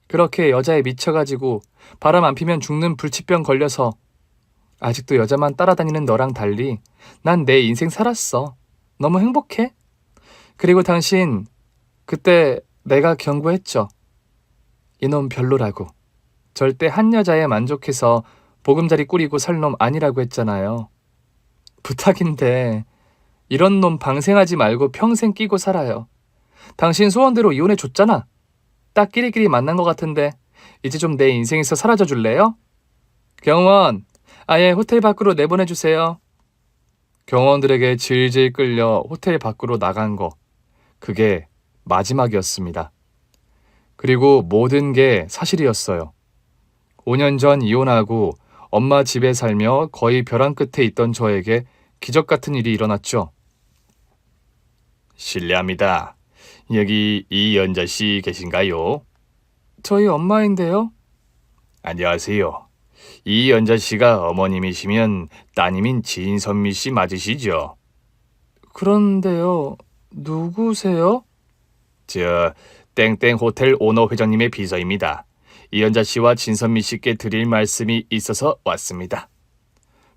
그렇게 여자에 미쳐가지고 바람 안 피면 죽는 불치병 걸려서 아직도 여자만 따라다니는 너랑 달리 난 내 인생 살았어. 너무 행복해. 그리고 당신 그때 내가 경고했죠. 이놈 별로라고. 절대 한 여자에 만족해서 보금자리 꾸리고 살 놈 아니라고 했잖아요. 부탁인데 이런 놈 방생하지 말고 평생 끼고 살아요. 당신 소원대로 이혼해줬잖아. 딱 끼리끼리 만난 것 같은데 이제 좀 내 인생에서 사라져 줄래요? 경원, 아예 호텔 밖으로 내보내주세요. 경원들에게 질질 끌려 호텔 밖으로 나간 거. 그게 마지막이었습니다. 그리고 모든 게 사실이었어요. 5년 전 이혼하고 엄마 집에 살며 거의 벼랑 끝에 있던 저에게 기적 같은 일이 일어났죠. 실례합니다. 여기 이연자 씨 계신가요? 저희 엄마인데요. 안녕하세요. 이연자 씨가 어머님이시면 따님인 진선미 씨 맞으시죠? 그런데요. 누구세요? 저 땡땡 호텔 오너 회장님의 비서입니다. 이연자 씨와 진선미 씨께 드릴 말씀이 있어서 왔습니다.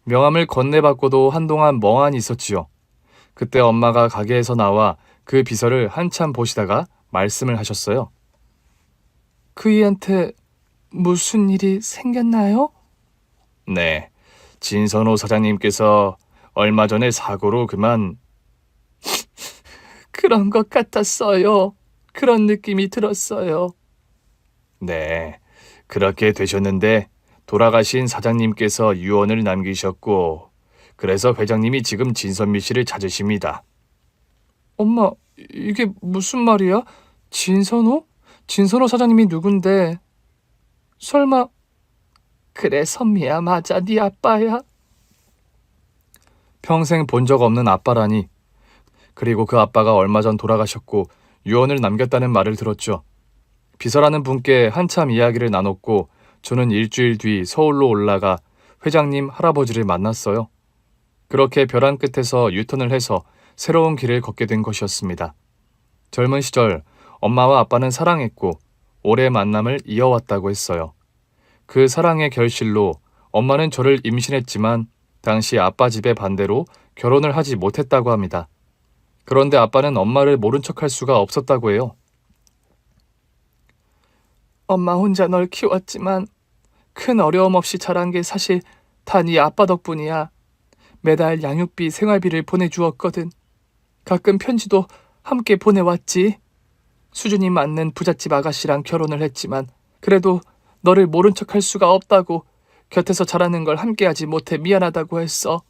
명함을 건네받고도 한동안 멍하니 있었지요. 그때 엄마가 가게에서 나와 그 비서를 한참 보시다가 말씀을 하셨어요. 그이한테 무슨 일이 생겼나요? 네, 진선호 사장님께서 얼마 전에 사고로 그만... 그런 것 같았어요. 그런 느낌이 들었어요. 네, 그렇게 되셨는데 돌아가신 사장님께서 유언을 남기셨고 그래서 회장님이 지금 진선미 씨를 찾으십니다. 엄마, 이게 무슨 말이야? 진선호? 진선호 사장님이 누군데? 설마... 그래, 선미야, 맞아, 네 아빠야. 평생 본 적 없는 아빠라니. 그리고 그 아빠가 얼마 전 돌아가셨고 유언을 남겼다는 말을 들었죠. 비서라는 분께 한참 이야기를 나눴고 저는 일주일 뒤 서울로 올라가 회장님 할아버지를 만났어요. 그렇게 벼랑 끝에서 유턴을 해서 새로운 길을 걷게 된 것이었습니다. 젊은 시절 엄마와 아빠는 사랑했고 오래 만남을 이어왔다고 했어요. 그 사랑의 결실로 엄마는 저를 임신했지만 당시 아빠 집의 반대로 결혼을 하지 못했다고 합니다. 그런데 아빠는 엄마를 모른 척할 수가 없었다고 해요. 엄마 혼자 널 키웠지만 큰 어려움 없이 자란 게 사실 다 네 아빠 덕분이야. 매달 양육비, 생활비를 보내주었거든. 가끔 편지도 함께 보내왔지. 수준이 맞는 부잣집 아가씨랑 결혼을 했지만 그래도 너를 모른 척할 수가 없다고 곁에서 자라는 걸 함께하지 못해 미안하다고 했어.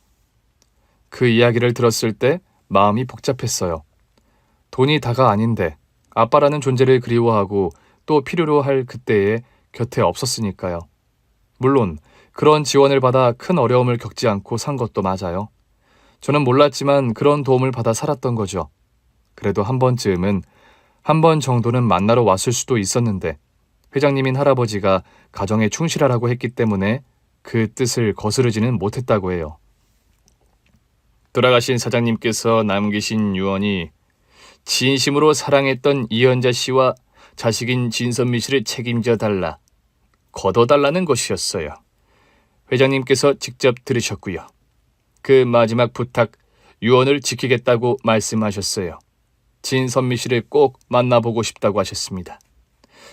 그 이야기를 들었을 때 마음이 복잡했어요. 돈이 다가 아닌데 아빠라는 존재를 그리워하고 또 필요로 할 그때에 곁에 없었으니까요. 물론 그런 지원을 받아 큰 어려움을 겪지 않고 산 것도 맞아요. 저는 몰랐지만 그런 도움을 받아 살았던 거죠. 그래도 한 번쯤은 한 번 정도는 만나러 왔을 수도 있었는데 회장님인 할아버지가 가정에 충실하라고 했기 때문에 그 뜻을 거스르지는 못했다고 해요. 돌아가신 사장님께서 남기신 유언이 진심으로 사랑했던 이연자 씨와 자식인 진선미 씨를 책임져 달라, 거둬달라는 것이었어요. 회장님께서 직접 들으셨고요. 그 마지막 부탁, 유언을 지키겠다고 말씀하셨어요. 진선미 씨를 꼭 만나보고 싶다고 하셨습니다.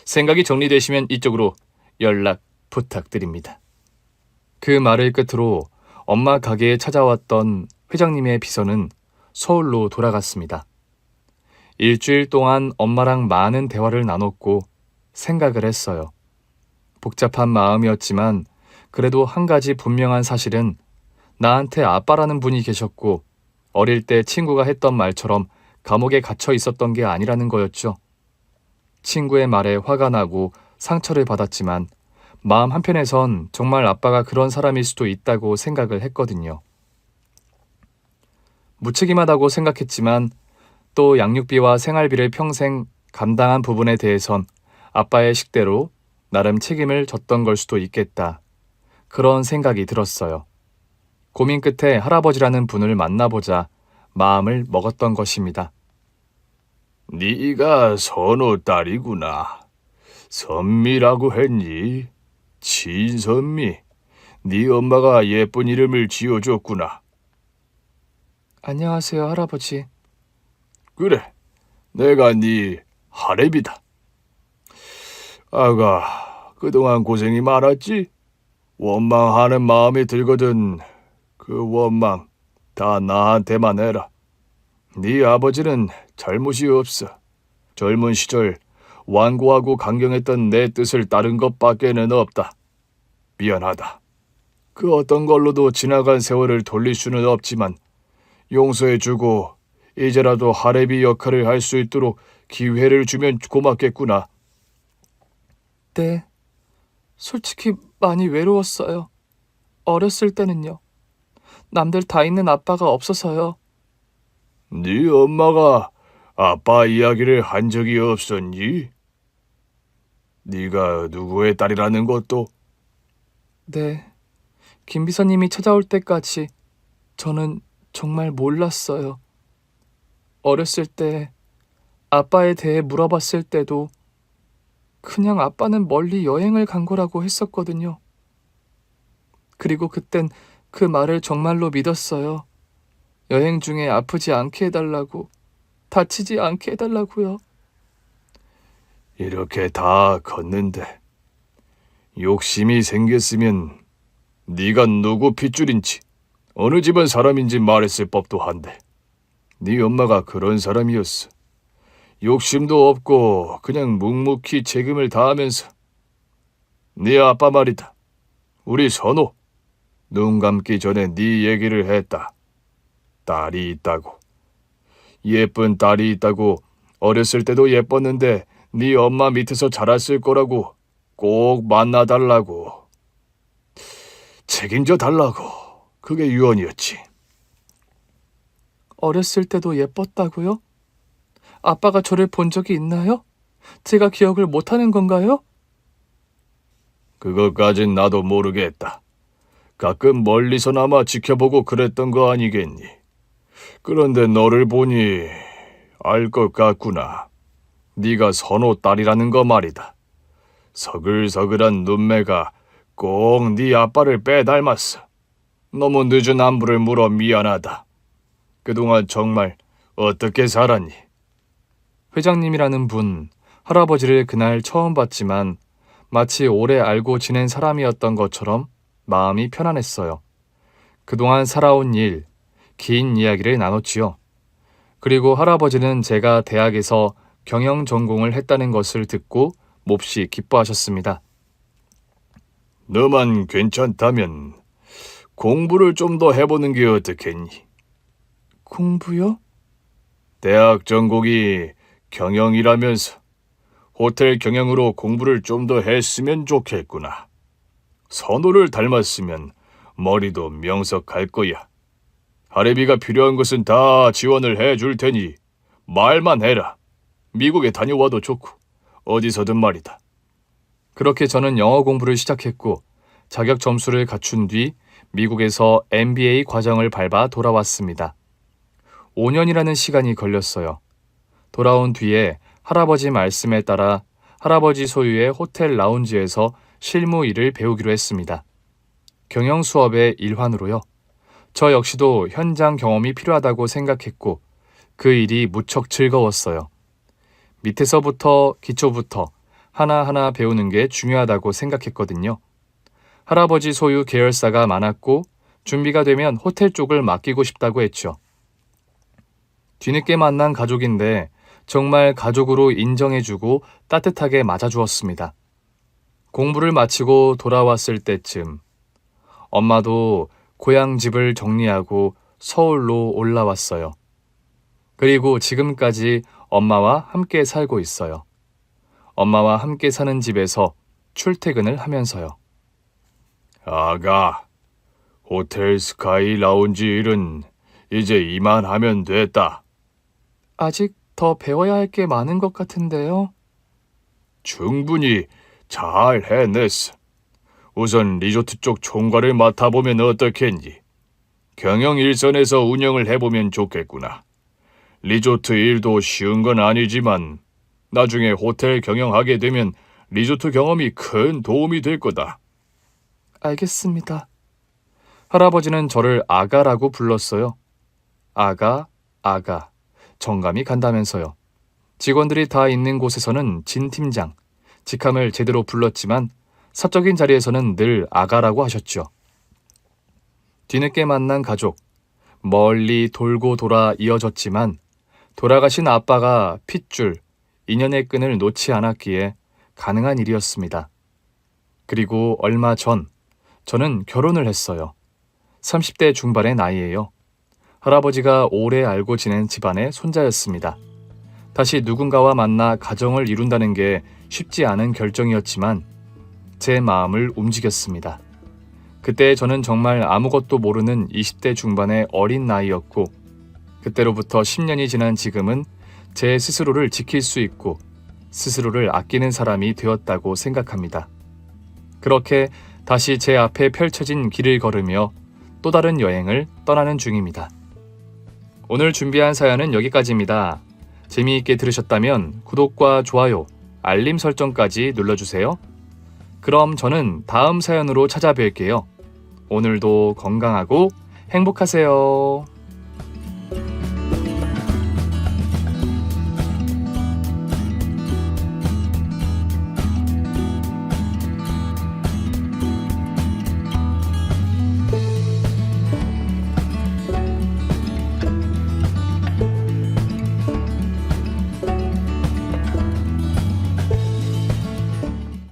생각이 정리되시면 이쪽으로 연락 부탁드립니다. 그 말을 끝으로 엄마 가게에 찾아왔던 회장님의 비서는 서울로 돌아갔습니다. 일주일 동안 엄마랑 많은 대화를 나눴고 생각을 했어요. 복잡한 마음이었지만 그래도 한 가지 분명한 사실은 나한테 아빠라는 분이 계셨고 어릴 때 친구가 했던 말처럼 감옥에 갇혀 있었던 게 아니라는 거였죠. 친구의 말에 화가 나고 상처를 받았지만 마음 한편에선 정말 아빠가 그런 사람일 수도 있다고 생각을 했거든요. 무책임하다고 생각했지만 또 양육비와 생활비를 평생 감당한 부분에 대해선 아빠의 식대로 나름 책임을 졌던 걸 수도 있겠다. 그런 생각이 들었어요. 고민 끝에 할아버지라는 분을 만나보자 마음을 먹었던 것입니다. 네가 선호 딸이구나. 선미라고 했니? 진선미. 네 엄마가 예쁜 이름을 지어줬구나. 안녕하세요, 할아버지. 그래, 내가 네 할애비다. 아가, 그동안 고생이 많았지? 원망하는 마음이 들거든. 그 원망 다 나한테만 해라. 네 아버지는 잘못이 없어. 젊은 시절 완고하고 강경했던 내 뜻을 따른 것밖에는 없다. 미안하다. 그 어떤 걸로도 지나간 세월을 돌릴 수는 없지만 용서해주고 이제라도 하레비 역할을 할 수 있도록 기회를 주면 고맙겠구나. 네, 솔직히 많이 외로웠어요. 어렸을 때는요. 남들 다 있는 아빠가 없어서요. 네 엄마가 아빠 이야기를 한 적이 없었니? 네가 누구의 딸이라는 것도? 네, 김 비서님이 찾아올 때까지 저는 정말 몰랐어요. 어렸을 때 아빠에 대해 물어봤을 때도 그냥 아빠는 멀리 여행을 간 거라고 했었거든요. 그리고 그땐 그 말을 정말로 믿었어요. 여행 중에 아프지 않게 해달라고, 다치지 않게 해달라고요. 이렇게 다 컸는데 욕심이 생겼으면 네가 누구 핏줄인지 어느 집안 사람인지 말했을 법도 한데 네 엄마가 그런 사람이었어. 욕심도 없고 그냥 묵묵히 책임을 다하면서. 네 아빠 말이다. 우리 선호. 눈 감기 전에 네 얘기를 했다. 딸이 있다고. 예쁜 딸이 있다고. 어렸을 때도 예뻤는데 네 엄마 밑에서 자랐을 거라고. 꼭 만나달라고. 책임져 달라고. 그게 유언이었지. 어렸을 때도 예뻤다고요? 아빠가 저를 본 적이 있나요? 제가 기억을 못하는 건가요? 그것까진 나도 모르겠다. 가끔 멀리서나마 지켜보고 그랬던 거 아니겠니? 그런데 너를 보니 알 것 같구나. 네가 선호 딸이라는 거 말이다. 서글서글한 눈매가 꼭 네 아빠를 빼닮았어. 너무 늦은 안부를 물어 미안하다. 그동안 정말 어떻게 살았니? 회장님이라는 분, 할아버지를 그날 처음 봤지만 마치 오래 알고 지낸 사람이었던 것처럼 마음이 편안했어요. 그동안 살아온 일, 긴 이야기를 나눴지요. 그리고 할아버지는 제가 대학에서 경영 전공을 했다는 것을 듣고 몹시 기뻐하셨습니다. 너만 괜찮다면 공부를 좀 더 해보는 게 어떻겠니? 공부요? 대학 전공이 경영이라면서 호텔 경영으로 공부를 좀 더 했으면 좋겠구나. 선호를 닮았으면 머리도 명석할 거야. 할애비가 필요한 것은 다 지원을 해줄 테니 말만 해라. 미국에 다녀와도 좋고 어디서든 말이다. 그렇게 저는 영어 공부를 시작했고 자격 점수를 갖춘 뒤 미국에서 MBA 과정을 밟아 돌아왔습니다. 5년이라는 시간이 걸렸어요. 돌아온 뒤에 할아버지 말씀에 따라 할아버지 소유의 호텔 라운지에서 실무 일을 배우기로 했습니다. 경영 수업의 일환으로요. 저 역시도 현장 경험이 필요하다고 생각했고 그 일이 무척 즐거웠어요. 밑에서부터 기초부터 하나하나 배우는 게 중요하다고 생각했거든요. 할아버지 소유 계열사가 많았고 준비가 되면 호텔 쪽을 맡기고 싶다고 했죠. 뒤늦게 만난 가족인데 정말 가족으로 인정해주고 따뜻하게 맞아주었습니다. 공부를 마치고 돌아왔을 때쯤 엄마도 고향 집을 정리하고 서울로 올라왔어요. 그리고 지금까지 엄마와 함께 살고 있어요. 엄마와 함께 사는 집에서 출퇴근을 하면서요. 아가, 호텔 스카이 라운지 일은 이제 이만하면 됐다. 아직 더 배워야 할 게 많은 것 같은데요. 충분히 잘 해냈어. 우선 리조트 쪽 총괄을 맡아보면 어떻겠니? 경영 일선에서 운영을 해보면 좋겠구나. 리조트 일도 쉬운 건 아니지만 나중에 호텔 경영하게 되면 리조트 경험이 큰 도움이 될 거다. 알겠습니다. 할아버지는 저를 아가라고 불렀어요. 아가, 아가. 정감이 간다면서요. 직원들이 다 있는 곳에서는 진 팀장, 직함을 제대로 불렀지만 사적인 자리에서는 늘 아가라고 하셨죠. 뒤늦게 만난 가족, 멀리 돌고 돌아 이어졌지만 돌아가신 아빠가 핏줄, 인연의 끈을 놓지 않았기에 가능한 일이었습니다. 그리고 얼마 전 저는 결혼을 했어요. 30대 중반의 나이에요. 할아버지가 오래 알고 지낸 집안의 손자였습니다. 다시 누군가와 만나 가정을 이룬다는 게 쉽지 않은 결정이었지만 제 마음을 움직였습니다. 그때 저는 정말 아무것도 모르는 20대 중반의 어린 나이였고 그때로부터 10년이 지난 지금은 제 스스로를 지킬 수 있고 스스로를 아끼는 사람이 되었다고 생각합니다. 그렇게 다시 제 앞에 펼쳐진 길을 걸으며 또 다른 여행을 떠나는 중입니다. 오늘 준비한 사연은 여기까지입니다. 재미있게 들으셨다면 구독과 좋아요, 알림 설정까지 눌러주세요. 그럼 저는 다음 사연으로 찾아뵐게요. 오늘도 건강하고 행복하세요.